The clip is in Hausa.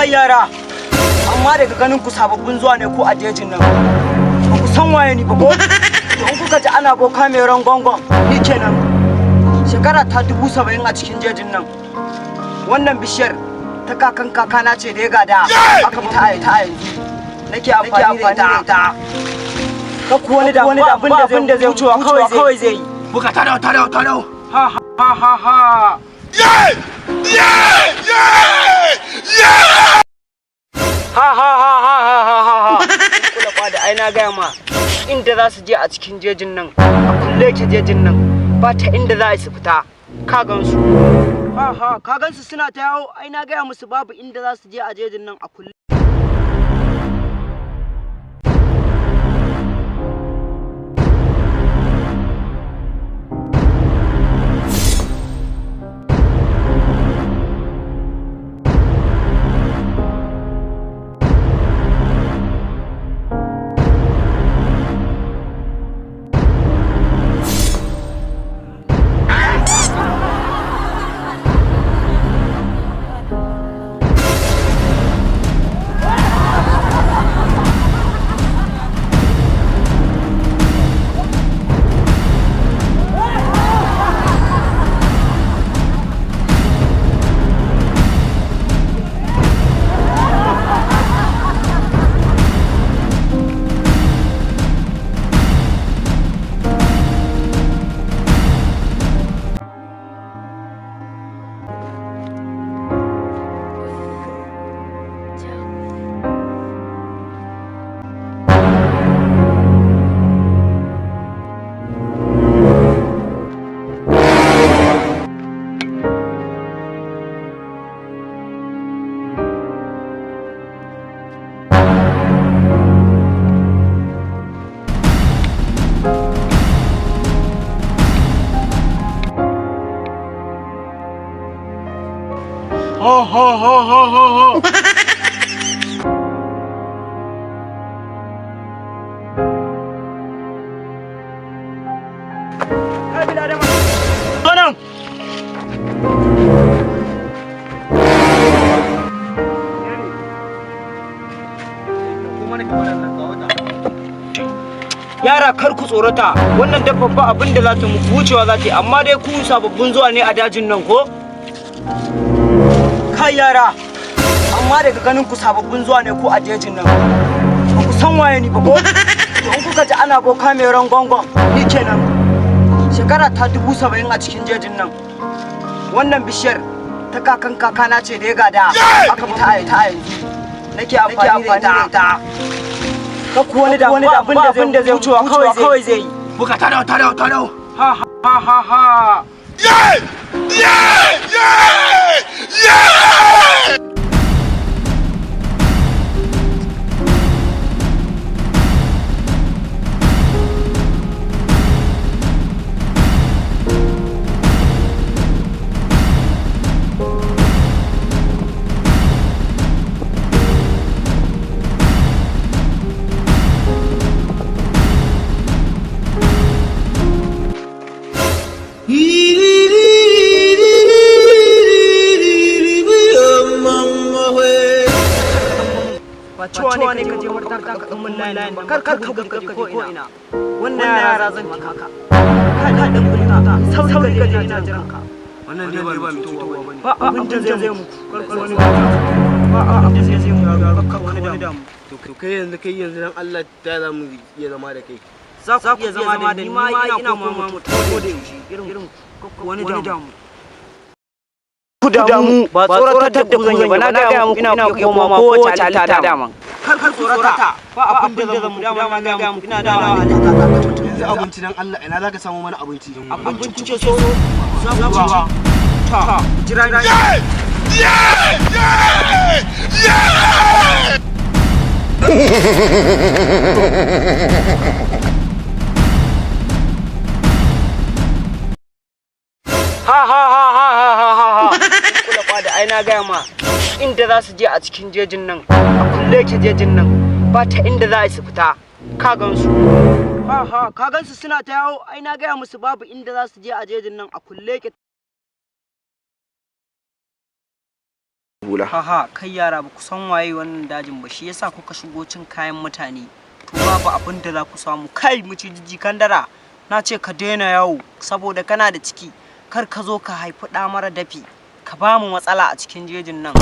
Kai yara, amma daga ganin ku sababbin zuwa ne ko a jejin nan. Ba ku san waye ni ba ko? To in kuka ji ana boka mai rangongon, ni kenan. Shekara ta 70 a cikin jejin nan. Wannan bishiyar ta kakan kakana ce da ya gada aka fita a ta yanzu. Nake amfani da ita. Ka ku wani da abin da zai wucewa kawai zai yi. Buka tarau. Ha ha ha ha. Yeah! Ha. Kula kwada ai na gaya ma inda za su je a cikin jejin nan a kulle ke jejin nan ba ta inda za su fita ka gansu. Ha ka gansu suna ta yawo ai na gaya musu babu inda za su je a jejin nan a kulle. Ho. Hai bila ada mana? Tonang. Yara kar ku tsorata, wannan dabba ba abin da za ta muku wucewa za ta yi, amma dai ku sababbin zuwa ne a dajin nan ko? Kai yara, amma daga ganin ku sababbin zuwa ne ko a jejin nan. Ba ku san waye ni ba ko? To in kuka ji ana boka mai rangongon, ni kenan. Shekara ta 70 a cikin jejin nan. Wannan bishiyar ta kakan kakana ce da ya gada aka fita a ta yanzu. Nake amfani da ita. Ka ku wani da abin da zai wucewa kawai zai yi. Buka tarau. Ha. Yeah! cewa ne ka je wurin ka mun layin kar ka ko ina wannan yara zan ci kaka ka dan bulta sauri ka je ina jiran ka wannan ne ba mutuwa bane ba abin da zai muku kar wani ba abin da zai mu ga wani da mu to kai yanzu dan Allah ta za mu iya zama da kai za ku iya zama da ni ma ina kuma mu ko da yaushe irin wani da mu ku damu ba tsoratar da ku zan yi ba na ga muku ina koma ko wace halitta dama kar tsorata ba abin da zan dama na ga muku ina dawa yanzu abinci dan Allah ina zaka samu mana abinci kuke so za ku ci ta jira ni ha kula kwada ai na gaya ma inda za su je a cikin jejin nan a kulle ke jejin nan ba ta inda za su fita ka gansu ka gansu suna ta yawo ai na gaya musu babu inda za su je a jejin nan a kulle ke hula. Haha, kai yara ba ku san waye wannan dajin ba, shi yasa kuka shigo cin kayan mutane. To babu abin da za ku samu. Kai miciji kandara, na ce ka daina yawo saboda kana da ciki. Kar ka zo ka haifi ɗa mara dafi, ka ba mu matsala a cikin jejin nan.